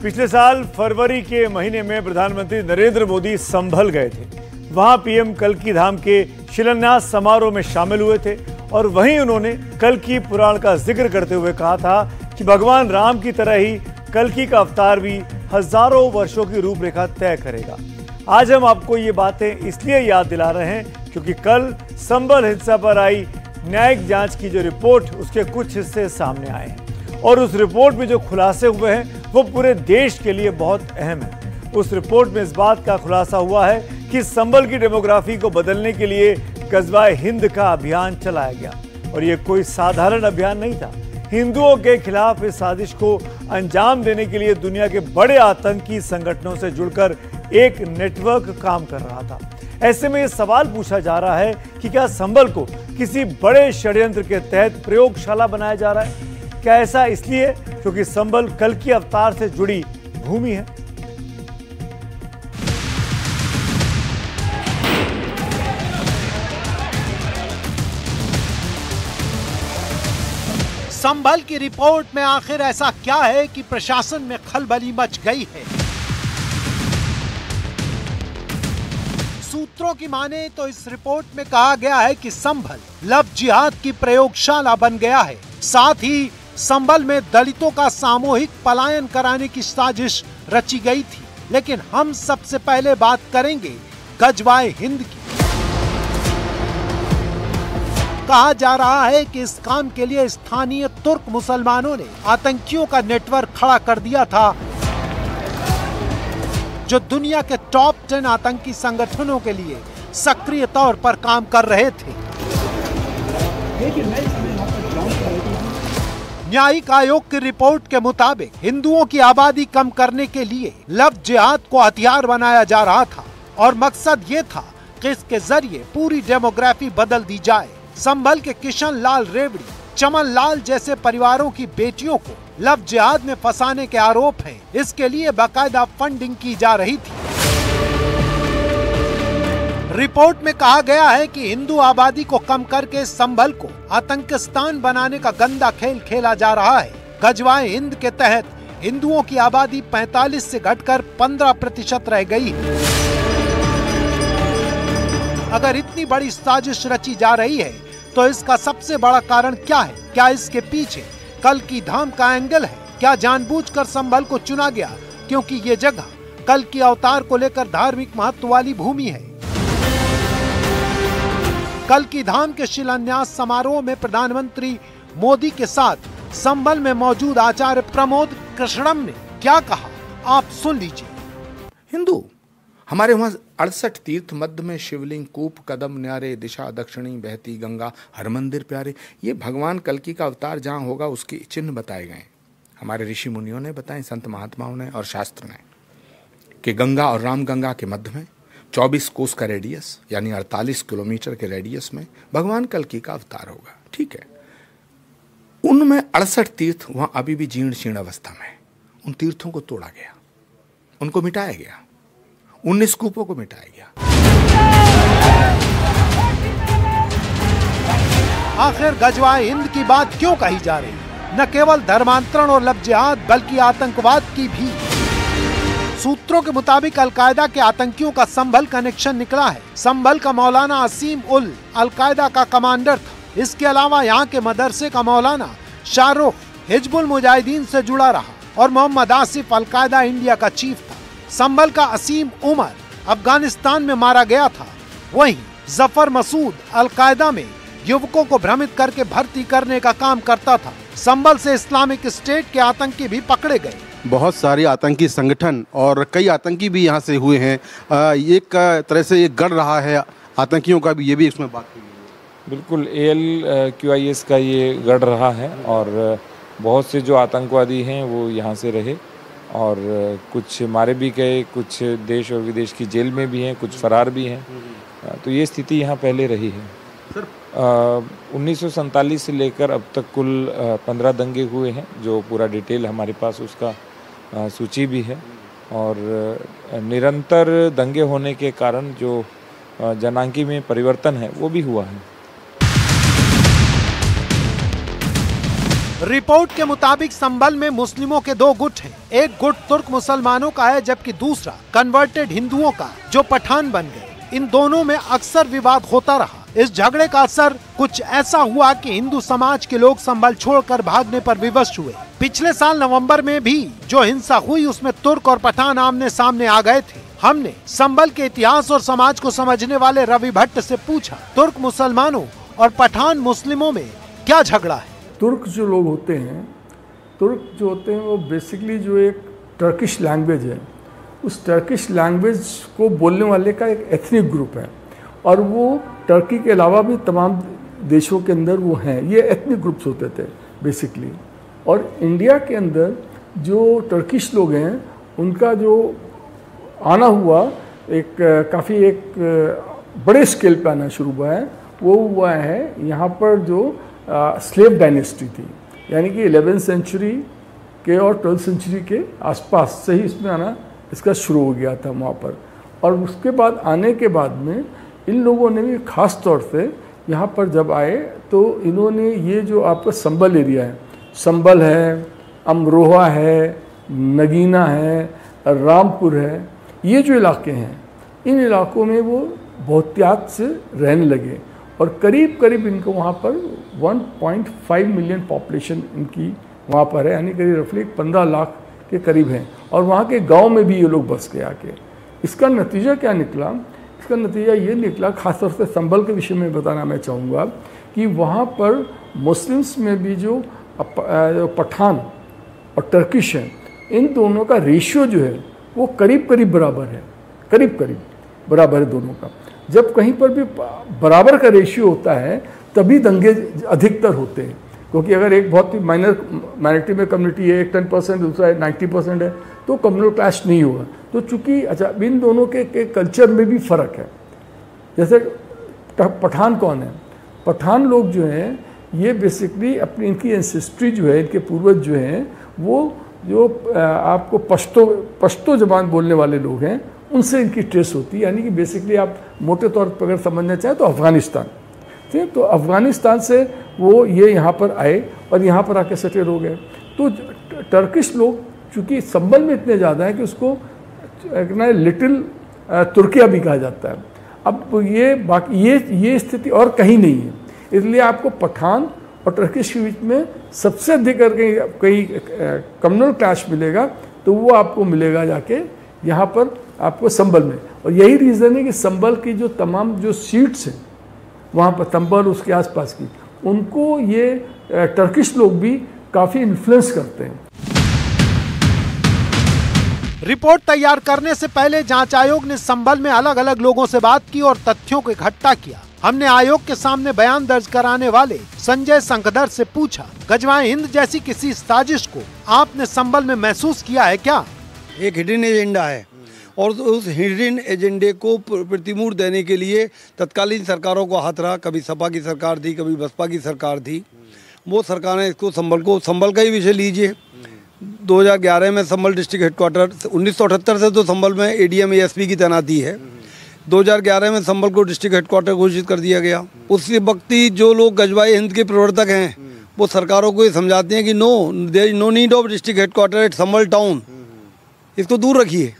पिछले साल फरवरी के महीने में प्रधानमंत्री नरेंद्र मोदी संभल गए थे। वहां पीएम कल्की धाम के शिलान्यास समारोह में शामिल हुए थे और वहीं उन्होंने कल्की पुराण का जिक्र करते हुए कहा था कि भगवान राम की तरह ही कल्की का अवतार भी हजारों वर्षों की रूपरेखा तय करेगा। आज हम आपको ये बातें इसलिए याद दिला रहे हैं क्योंकि कल संभल हिंसा पर आई न्यायिक जांच की जो रिपोर्ट, उसके कुछ हिस्से सामने आए हैं और उस रिपोर्ट में जो खुलासे हुए हैं वो पूरे देश के लिए बहुत अहम है। उस रिपोर्ट में इस बात का खुलासा हुआ है कि संभल की डेमोग्राफी को बदलने के लिए गजवाए हिंद का अभियान चलाया गया और ये कोई साधारण अभियान नहीं था। हिंदुओं के खिलाफ इस साजिश को अंजाम देने के लिए दुनिया के बड़े आतंकी संगठनों से जुड़कर एक नेटवर्क काम कर रहा था। ऐसे में यह सवाल पूछा जा रहा है कि क्या संभल को किसी बड़े षड्यंत्र के तहत प्रयोगशाला बनाया जा रहा है? क्या ऐसा इसलिए क्योंकि संभल कल्की अवतार से जुड़ी भूमि है? संभल की रिपोर्ट में आखिर ऐसा क्या है कि प्रशासन में खलबली मच गई है? सूत्रों की माने तो इस रिपोर्ट में कहा गया है कि संभल लव जिहाद की प्रयोगशाला बन गया है। साथ ही संभल में दलितों का सामूहिक पलायन कराने की साजिश रची गई थी। लेकिन हम सबसे पहले बात करेंगे गजवाए हिंद की। कहा जा रहा है कि इस काम के लिए स्थानीय तुर्क मुसलमानों ने आतंकियों का नेटवर्क खड़ा कर दिया था जो दुनिया के टॉप 10 आतंकी संगठनों के लिए सक्रिय तौर पर काम कर रहे थे। न्यायिक आयोग की रिपोर्ट के मुताबिक हिंदुओं की आबादी कम करने के लिए लव जिहाद को हथियार बनाया जा रहा था और मकसद ये था कि इसके जरिए पूरी डेमोग्राफी बदल दी जाए। संभल के किशन लाल रेवड़ी, चमन लाल जैसे परिवारों की बेटियों को लव जिहाद में फंसाने के आरोप हैं। इसके लिए बाकायदा फंडिंग की जा रही थी। रिपोर्ट में कहा गया है कि हिंदू आबादी को कम करके संभल को आतंकिस्तान बनाने का गंदा खेल खेला जा रहा है। गजवाए हिंद के तहत हिंदुओं की आबादी 45 से घटकर 15% रह गई है। अगर इतनी बड़ी साजिश रची जा रही है तो इसका सबसे बड़ा कारण क्या है? क्या इसके पीछे कल्की धाम का एंगल है? क्या जानबूझकर संभल को चुना गया क्योंकि ये जगह कल्की अवतार को लेकर धार्मिक महत्व वाली भूमि है? कल्की धाम के शिलान्यास समारोह में प्रधानमंत्री मोदी के साथ संभल में मौजूद आचार्य प्रमोद कृष्णम ने क्या कहा, आप सुन लीजिए। हिंदू हमारे वहाँ 68 तीर्थ, मध्य में शिवलिंग, कूप, कदम न्यारे, दिशा दक्षिणी बहती गंगा, हर मंदिर प्यारे। ये भगवान कल्की का अवतार जहाँ होगा उसके चिन्ह बताए गए। हमारे ऋषि मुनियों ने बताए, संत महात्माओं ने और शास्त्र ने, कि गंगा और रामगंगा के मध्य में 24 कोस का रेडियस यानी 48 किलोमीटर के रेडियस में भगवान कल्की का अवतार होगा। ठीक है, उनमें 68 तीर्थ वहाँ अभी भी जीर्ण शीर्ण अवस्था में। उन तीर्थों को तोड़ा गया, उनको मिटाया गया, 19 कूपों को मिटाया गया। आखिर गजवाए हिंद की बात क्यों कही जा रही है? न केवल धर्मांतरण और लव जिहाद बल्कि आतंकवाद की भी। सूत्रों के मुताबिक अलकायदा के आतंकियों का संभल कनेक्शन निकला है। संभल का मौलाना असीम उल अलकायदा का कमांडर था। इसके अलावा यहाँ के मदरसे का मौलाना शाहरुख हिजबुल मुजाहिदीन से जुड़ा रहा और मोहम्मद आसिफ अलकायदा इंडिया का चीफ था। संभल का असीम उमर अफगानिस्तान में मारा गया था। वहीं जफर मसूद अलकायदा में युवकों को भ्रमित करके भर्ती करने का काम करता था। संभल से इस्लामिक स्टेट के आतंकी भी पकड़े गए। बहुत सारे आतंकी संगठन और कई आतंकी भी यहाँ से हुए हैं। एक तरह से एक गढ़ रहा है आतंकियों का भी, ये भी इसमें बात हुई है। बिल्कुल, ALQIS का ये गढ़ रहा है और बहुत से जो आतंकवादी हैं वो यहाँ से रहे और कुछ मारे भी गए, कुछ देश और विदेश की जेल में भी हैं, कुछ फरार भी हैं। तो ये स्थिति यहाँ पहले रही है। 1947 से लेकर अब तक कुल 15 दंगे हुए हैं, जो पूरा डिटेल हमारे पास उसका सूची भी है। और निरंतर दंगे होने के कारण जो जनांकी में परिवर्तन है वो भी हुआ है। रिपोर्ट के मुताबिक संभल में मुस्लिमों के 2 गुट हैं। एक गुट तुर्क मुसलमानों का है, जबकि दूसरा कन्वर्टेड हिंदुओं का, जो पठान बन गए। इन दोनों में अक्सर विवाद होता रहा। इस झगड़े का असर कुछ ऐसा हुआ कि हिंदू समाज के लोग संभल छोड़कर भागने पर विवश हुए। पिछले साल नवंबर में भी जो हिंसा हुई उसमें तुर्क और पठान आमने सामने आ गए थे। हमने संभल के इतिहास और समाज को समझने वाले रवि भट्ट से पूछा, तुर्क मुसलमानों और पठान मुस्लिमों में क्या झगड़ा है। तुर्क जो लोग होते हैं, तुर्क जो होते हैं वो बेसिकली जो एक टर्किश लैंग्वेज है, उस टर्किश लैंग्वेज को बोलने वाले का एक एथनिक ग्रुप है, और वो टर्की के अलावा भी तमाम देशों के अंदर वो हैं। ये एथनिक ग्रुप्स होते थे बेसिकली। और इंडिया के अंदर जो टर्किश लोग हैं उनका जो आना हुआ एक काफ़ी एक बड़े स्केल पे आना शुरू हुआ है। वो हुआ है यहाँ पर जो स्लेव डायनेस्टी थी, यानी कि 11th सेंचुरी के और 12th सेंचुरी के आसपास से ही इसमें आना इसका शुरू हो गया था वहाँ पर। और उसके बाद आने के बाद में इन लोगों ने भी ख़ास तौर से यहाँ पर जब आए तो इन्होंने ये जो आपका संभल एरिया है, संभल है, अमरोहा है, नगीना है, रामपुर है, ये जो इलाके हैं, इन इलाकों में वो बहुतायत से रहने लगे। और करीब करीब इनको वहाँ पर 1.5 मिलियन पॉपुलेशन इनकी वहाँ पर है, यानी करीब रफली 15 लाख के करीब हैं। और वहाँ के गांव में भी ये लोग बस के आके। इसका नतीजा क्या निकला? इसका नतीजा ये निकला, खासतौर से संभल के विषय में बताना मैं चाहूँगा कि वहाँ पर मुस्लिम्स में भी जो पठान और टर्किश हैं, इन दोनों का रेशियो जो है वो करीब करीब बराबर है, करीब करीब बराबर है दोनों का। जब कहीं पर भी बराबर का रेशियो होता है तभी दंगे अधिकतर होते हैं, क्योंकि अगर एक बहुत ही माइनॉरिटी में कम्युनिटी है, एक 10%, दूसरा 90% है, तो कम्युनल क्लैश नहीं होगा। तो चूँकि अच्छा इन दोनों के कल्चर में भी फ़र्क है। जैसे पठान कौन है? पठान लोग जो हैं ये बेसिकली अपनी इनकी एंसेस्ट्री जो है, इनके पूर्वज जो हैं, वो जो आपको पश्तो ज़बान बोलने वाले लोग हैं उनसे इनकी ट्रेस होती है। यानी कि बेसिकली आप मोटे तौर पर अगर समझना चाहें तो अफ़गानिस्तान, ठीक है, तो अफ़गानिस्तान से वो ये यहाँ पर आए और यहाँ पर आके सेटल हो गए। तो टर्किश लोग चूँकि संभल में इतने ज़्यादा हैं कि उसको लिटिल तुर्किया भी कहा जाता है। अब ये बाकी ये स्थिति और कहीं नहीं है, इसलिए आपको पठान और टर्किश के बीच में सबसे अधिक कहीं कम्युनल क्लैश मिलेगा तो वो आपको मिलेगा जाके यहाँ पर आपको संभल में। और यही रीज़न है कि संभल की जो तमाम जो सीट्स हैं वहाँ पर संभल उसके आसपास की, उनको ये टर्किश लोग भी काफ़ी इन्फ्लुएंस करते हैं। रिपोर्ट तैयार करने से पहले जांच आयोग ने संभल में अलग अलग लोगों से बात की और तथ्यों को इकट्ठा किया। हमने आयोग के सामने बयान दर्ज कराने वाले संजय संकदर से पूछा, गजवाए हिंद जैसी किसी साजिश को आपने संभल में महसूस किया है क्या? एक हिडन एजेंडा है और उस हिडन एजेंडे को प्रतिमूर्त देने के लिए तत्कालीन सरकारों को हाथ रहा। कभी सपा की सरकार थी, कभी बसपा की सरकार थी। वो सरकारें इसको संभल का ही विषय लीजिए। 2011 में संभल डिस्ट्रिक्ट हेडक्वार्टर, 1978 से तो संभल में एडीएम एएसपी की तैनाती है। 2011 में संभल को डिस्ट्रिक्ट हेडक्वार्टर घोषित कर दिया गया। उसी वक्त ही जो लोग गजवाए हिंद के प्रवर्तक हैं वो सरकारों को ये समझाते हैं कि there is no need of district headquarter at Sambhal town, इसको दूर रखिए।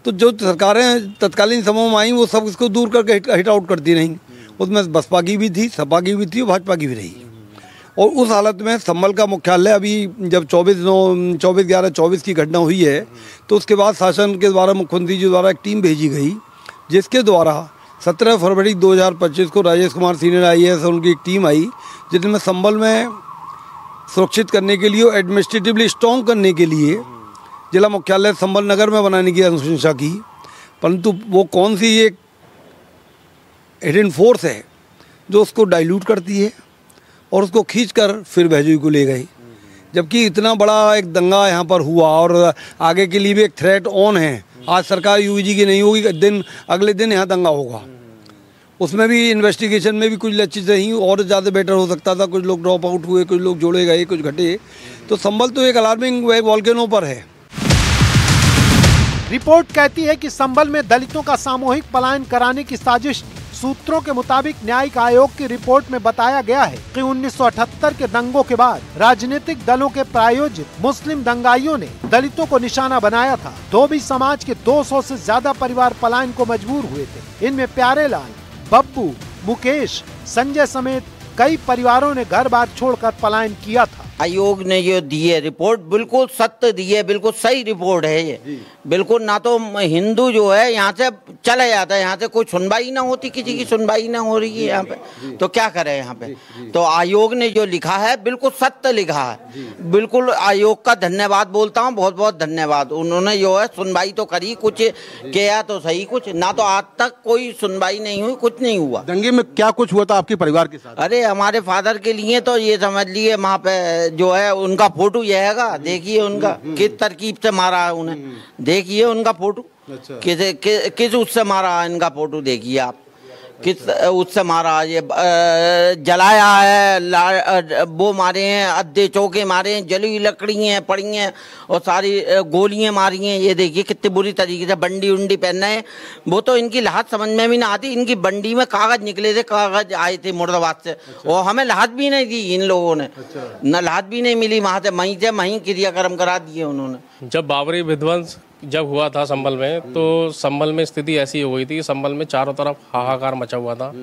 तो जो सरकारें तत्कालीन समय में आई वो सब इसको दूर करके हिट आउट करती रहीं। उसमें बसपा की भी थी, सपा की भी थी, भाजपा की भी रही। और उस हालत में संभल का मुख्यालय अभी जब 24/11/24 की घटना हुई है तो उसके बाद शासन के द्वारा मुख्यमंत्री जी द्वारा एक टीम भेजी गई, जिसके द्वारा 17 फरवरी 2025 को राजेश कुमार सीनियर IAS और उनकी एक टीम आई, जिसमें संभल में सुरक्षित करने के लिए, एडमिनिस्ट्रेटिवली स्ट्रॉन्ग करने के लिए जिला मुख्यालय संभल नगर में बनाने की अनुशंसा की। परंतु वो कौन सी एक हिडन फोर्स है जो उसको डाइल्यूट करती है और उसको खींचकर फिर भैजोई को ले गई। जबकि इतना बड़ा एक दंगा यहाँ पर हुआ और आगे के लिए भी एक थ्रेट ऑन है। आज सरकार UVG की नहीं होगी, अगले दिन यहाँ दंगा होगा। उसमें भी इन्वेस्टिगेशन में भी कुछ लचित रही और ज़्यादा बेटर हो सकता था। कुछ लोग ड्रॉप आउट हुए, कुछ लोग जोड़े गए, कुछ घटे। तो संभल तो एक अलार्मिंग वॉल्केनो पर है। रिपोर्ट कहती है कि संभल में दलितों का सामूहिक पलायन कराने की साजिश सूत्रों के मुताबिक न्यायिक आयोग की रिपोर्ट में बताया गया है कि 1978 के दंगों के बाद राजनीतिक दलों के प्रायोजित मुस्लिम दंगाइयों ने दलितों को निशाना बनाया था। धोबी समाज के 200 से ज्यादा परिवार पलायन को मजबूर हुए थे। इनमें प्यारेलाल, बब्बू, मुकेश, संजय समेत कई परिवारों ने घर बार छोड़कर पलायन किया था। आयोग ने जो दी है रिपोर्ट बिल्कुल सत्य दी है, बिल्कुल सही रिपोर्ट है ये। बिल्कुल ना तो हिंदू जो है यहाँ से चला जाता है, यहाँ से कोई सुनवाई ना होती, किसी की सुनवाई ना हो रही है यहाँ पे, तो क्या करे यहाँ पे। तो आयोग ने जो लिखा है बिल्कुल सत्य लिखा है। बिल्कुल आयोग का धन्यवाद बोलता हूँ, बहुत बहुत धन्यवाद। उन्होंने जो है सुनवाई तो करी, कुछ किया तो सही, कुछ ना तो आज तक कोई सुनवाई नहीं हुई, कुछ नहीं हुआ। दंगे में क्या कुछ हुआ था आपके परिवार के साथ? अरे हमारे फादर के लिए तो ये समझ लिए वहाँ पे जो है उनका फोटो ये हैगा, देखिए उनका किस तरकीब से मारा है उन्हें, देखिए उनका फोटो। अच्छा। किस उससे मारा इनका फोटो देखिए आप, किस उससे मारा, ये जलाया है, वो मारे हैं, अद्दे चौके मारे हैं, जली लकड़ी हैं पड़ी हैं और सारी गोलियां मारी हैं। ये देखिए कितनी बुरी तरीके से बंडी उंडी पहनना है। वो तो इनकी लाहत समझ में भी ना आती। इनकी बंडी में कागज निकले थे, कागज आए थे मुर्दाबाद से, और हमें लाहत भी नहीं दी इन लोगों ने। न लाहत भी नहीं मिली वहाँ से, वहीं क्रियाक्रम करा दिए उन्होंने। जब बाबरी विध्वंस जब हुआ था संभल में, तो संभल में स्थिति ऐसी हो गई थी, संभल में चारों तरफ हाहाकार मचा हुआ था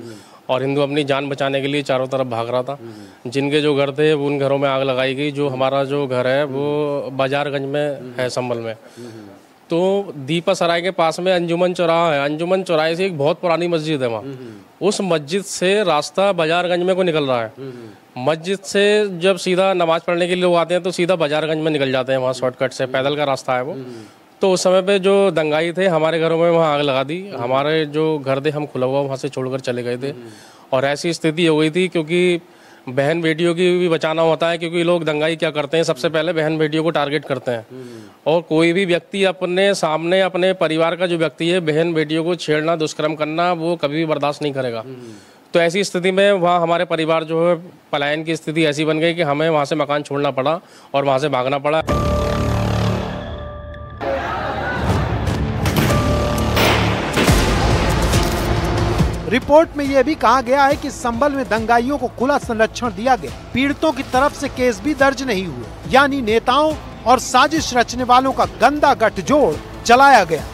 और हिंदू अपनी जान बचाने के लिए चारों तरफ भाग रहा था। जिनके जो घर थे उन घरों में आग लगाई गई। जो हमारा जो घर है वो बाजारगंज में है संभल में, तो दीपा सराय के पास में अंजुमन चौराहा है। अंजुमन चौराहे से एक बहुत पुरानी मस्जिद है वहाँ, उस मस्जिद से रास्ता बाजारगंज में को निकल रहा है। मस्जिद से जब सीधा नमाज पढ़ने के लिए लोग आते हैं तो सीधा बाजारगंज में निकल जाते हैं, वहाँ शॉर्टकट से पैदल का रास्ता है वो। तो उस समय पे जो दंगाई थे हमारे घरों में वहाँ आग लगा दी। हमारे जो घर थे हम खुला हुआ वहाँ से छोड़कर चले गए थे और ऐसी स्थिति हो गई थी, क्योंकि बहन बेटियों की भी बचाना होता है, क्योंकि लोग दंगाई क्या करते हैं, सबसे पहले बहन बेटियों को टारगेट करते हैं। और कोई भी व्यक्ति अपने सामने अपने परिवार का जो व्यक्ति है बहन बेटियों को छेड़ना, दुष्कर्म करना, वो कभी भी बर्दाश्त नहीं करेगा। तो ऐसी स्थिति में वहाँ हमारे परिवार जो है पलायन की स्थिति ऐसी बन गई कि हमें वहाँ से मकान छोड़ना पड़ा और वहाँ से भागना पड़ा। रिपोर्ट में यह भी कहा गया है कि संभल में दंगाइयों को खुला संरक्षण दिया गया। पीड़ितों की तरफ से केस भी दर्ज नहीं हुए, यानी नेताओं और साजिश रचने वालों का गंदा गठजोड़ चलाया गया।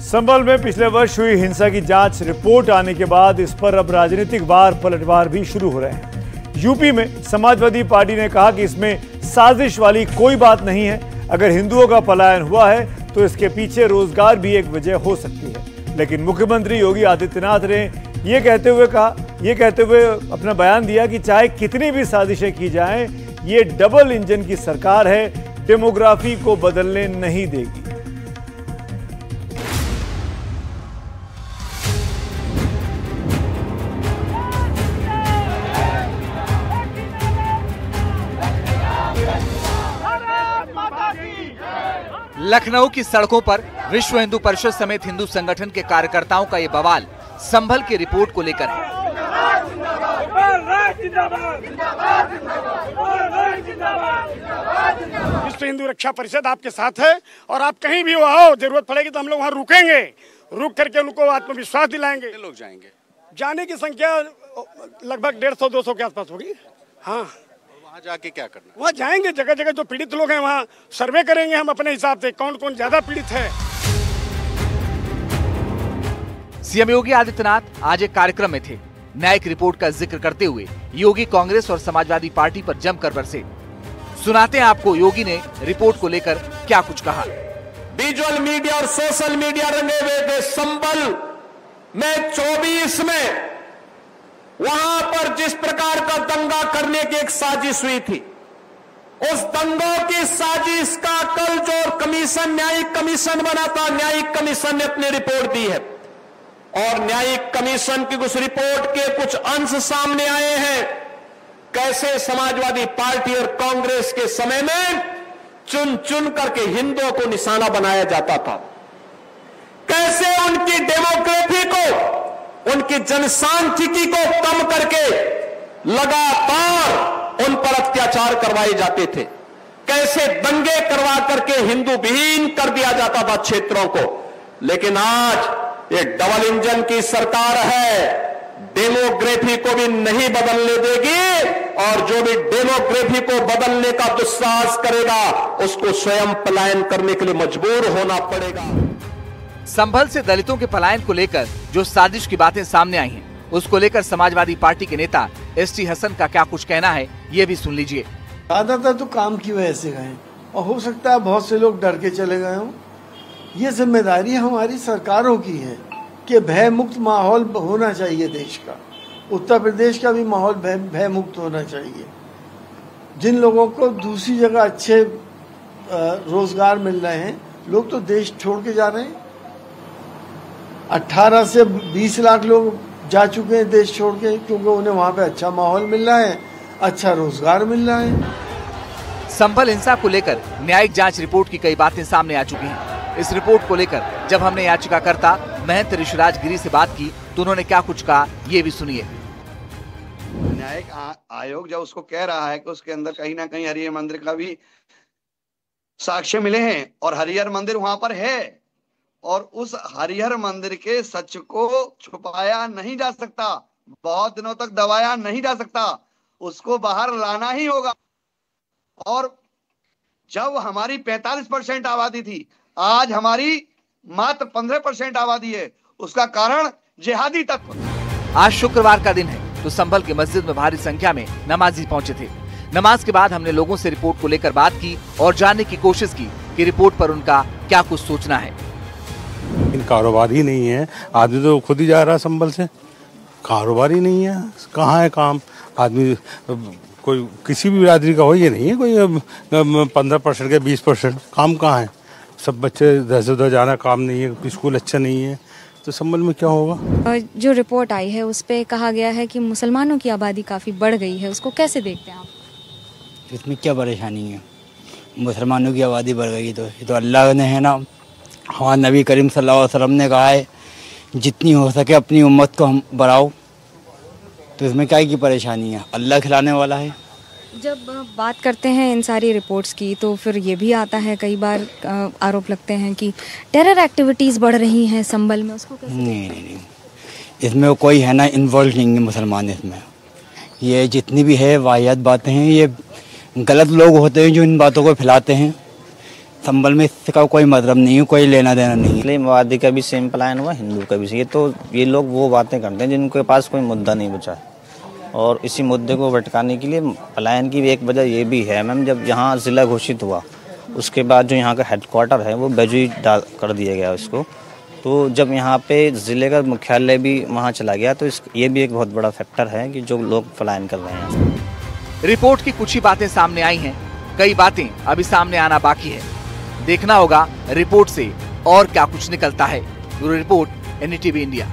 संभल में पिछले वर्ष हुई हिंसा की जांच रिपोर्ट आने के बाद इस पर अब राजनीतिक पलटवार भी शुरू हो रहे हैं। यूपी में समाजवादी पार्टी ने कहा कि इसमें साजिश वाली कोई बात नहीं है। अगर हिंदुओं का पलायन हुआ है तो इसके पीछे रोजगार भी एक वजह हो सकती है। लेकिन मुख्यमंत्री योगी आदित्यनाथ ने ये कहते हुए अपना बयान दिया कि चाहे कितनी भी साजिशें की जाएं, ये डबल इंजन की सरकार है, डेमोग्राफी को बदलने नहीं देगी। लखनऊ की सड़कों पर विश्व हिंदू परिषद समेत हिंदू संगठन के कार्यकर्ताओं का ये बवाल संभल की रिपोर्ट को लेकर है। विश्व हिंदू रक्षा परिषद आपके साथ है और आप कहीं भी आओ, जरूरत पड़ेगी तो हम लोग वहाँ रुकेंगे, रुक करके उनको आत्मविश्वास दिलाएंगे। लोग जाएंगे, जाने की संख्या लगभग 150-200 के आसपास होगी। हाँ, वहाँ जाके क्या करना? वहाँ जाएंगे, जगह जगह जो पीड़ित लोग हैं वहाँ सर्वे करेंगे हम अपने हिसाब से, कौन कौन ज्यादा पीड़ित है। सीएम योगी आदित्यनाथ आज एक कार्यक्रम में थे। न्यायिक रिपोर्ट का जिक्र करते हुए योगी कांग्रेस और समाजवादी पार्टी पर जमकर बरसे। सुनाते हैं आपको योगी ने रिपोर्ट को लेकर क्या कुछ कहा। विजुअल मीडिया और सोशल मीडिया रंगे हुए थे। संभल में 24 में वहां पर जिस प्रकार का दंगा करने की एक साजिश हुई थी, उस दंगों की साजिश का कल जो कमीशन, न्यायिक कमीशन बना था, न्यायिक कमीशन ने अपनी रिपोर्ट दी है और न्यायिक कमीशन की उस रिपोर्ट के कुछ अंश सामने आए हैं। कैसे समाजवादी पार्टी और कांग्रेस के समय में चुन चुन करके हिंदुओं को निशाना बनाया जाता था, कैसे उनकी डेमोक्रेसी को, उनकी जनसांख्यिकी को कम करके लगातार उन पर अत्याचार करवाए जाते थे, कैसे दंगे करवा करके हिंदू विहीन कर दिया जाता था क्षेत्रों को, लेकिन आज ये डबल इंजन की सरकार है, डेमोग्राफी को भी नहीं बदलने देगी और जो भी डेमोग्राफी को बदलने का दुस्साहस करेगा उसको स्वयं पलायन करने के लिए मजबूर होना पड़ेगा। संभल से दलितों के पलायन को लेकर जो साजिश की बातें सामने आई हैं, उसको लेकर समाजवादी पार्टी के नेता एसटी हसन का क्या कुछ कहना है, ये भी सुन लीजिए। ज्यादातर तो काम की वजह से गए और हो सकता है बहुत से लोग डर के चले गए हों। ये जिम्मेदारी हमारी सरकारों की है कि भय मुक्त माहौल होना चाहिए देश का। उत्तर प्रदेश का भी माहौल भय मुक्त होना चाहिए। जिन लोगों को दूसरी जगह अच्छे रोजगार मिल रहे हैं, लोग तो देश छोड़ के जा रहे हैं। 18 से 20 लाख लोग जा चुके हैं देश छोड़ के, क्योंकि उन्हें वहाँ पे अच्छा माहौल मिल रहा है, अच्छा रोजगार मिल रहा है। संभल हिंसा को लेकर न्यायिक जांच रिपोर्ट की कई बातें सामने आ चुकी हैं। इस रिपोर्ट को लेकर जब हमने याचिकाकर्ता महंत ऋषिराज गिरी से बात की तो उन्होंने क्या कुछ कहा, ये भी सुनिए। न्यायिक आयोग जब उसको कह रहा है कि उसके अंदर कहीं ना कहीं हरिहर मंदिर का भी साक्ष्य मिले हैं और हरिहर मंदिर वहां पर है और उस हरिहर मंदिर के सच को छुपाया नहीं जा सकता, बहुत दिनों तक दबाया नहीं जा सकता, उसको बाहर लाना ही होगा। और जब हमारी 45% आबादी थी, आज हमारी मात्र 15% आबादी है। उसका कारण जिहादी तत्व। आज शुक्रवार का दिन है तो संभल के मस्जिद में भारी संख्या में नमाजी पहुंचे थे। नमाज के बाद हमने लोगों से रिपोर्ट को लेकर बात की और जानने की कोशिश की कि रिपोर्ट पर उनका क्या कुछ सोचना है। इन कारोबार ही नहीं है, आदमी तो खुद ही जा रहा है संभल से, कारोबार ही नहीं है, कहाँ है काम। आदमी कोई किसी भी बिरादरी का हो, ये नहीं है कोई 15% के 20%, काम कहाँ है। सब बच्चे इधर उधर जाना, काम नहीं है, स्कूल अच्छा नहीं है, तो संभल में क्या होगा। जो रिपोर्ट आई है उस पे कहा गया है कि मुसलमानों की आबादी काफ़ी बढ़ गई है, उसको कैसे देखते हैं आप? इसमें क्या परेशानी है, मुसलमानों की आबादी बढ़ गई तो ये तो अल्लाह ने है ना, हमारे नबी करीम सल्लल्लाहु अलैहि वसल्लम ने कहा है जितनी हो सके अपनी उम्मत को हम बढ़ाओ, तो इसमें क्या की परेशानी है, अल्लाह खिलाने वाला है। जब बात करते हैं इन सारी रिपोर्ट्स की तो फिर ये भी आता है, कई बार आरोप लगते हैं कि टेरर एक्टिविटीज़ बढ़ रही हैं संभल में, उसको कैसे? नहीं, इसमें कोई है ना इन्वॉल्व नहीं है मुसलमान इसमें। ये जितनी भी है वाहियात बातें हैं, ये गलत लोग होते हैं जो इन बातों को फैलाते हैं। संभल में इसका कोई मतलब नहीं है, कोई लेना देना नहीं है। मुस्लिम आबादी का भी सेम पलायन हुआ, हिंदू का भी। ये लोग वो बातें करते हैं जिनके पास कोई मुद्दा नहीं बचा, और इसी मुद्दे को भटकाने के लिए पलायन की भी एक वजह ये भी है मैम, जब यहाँ ज़िला घोषित हुआ उसके बाद जो यहाँ का हेडक्वार्टर है वो बेजुई कर दिया गया इसको, तो जब यहाँ पे ज़िले का मुख्यालय भी वहाँ चला गया तो ये भी एक बहुत बड़ा फैक्टर है कि जो लोग पलायन कर रहे हैं। रिपोर्ट की कुछ ही बातें सामने आई हैं, कई बातें अभी सामने आना बाकी है। देखना होगा रिपोर्ट से और क्या कुछ निकलता है। Bureau report, NDTV India.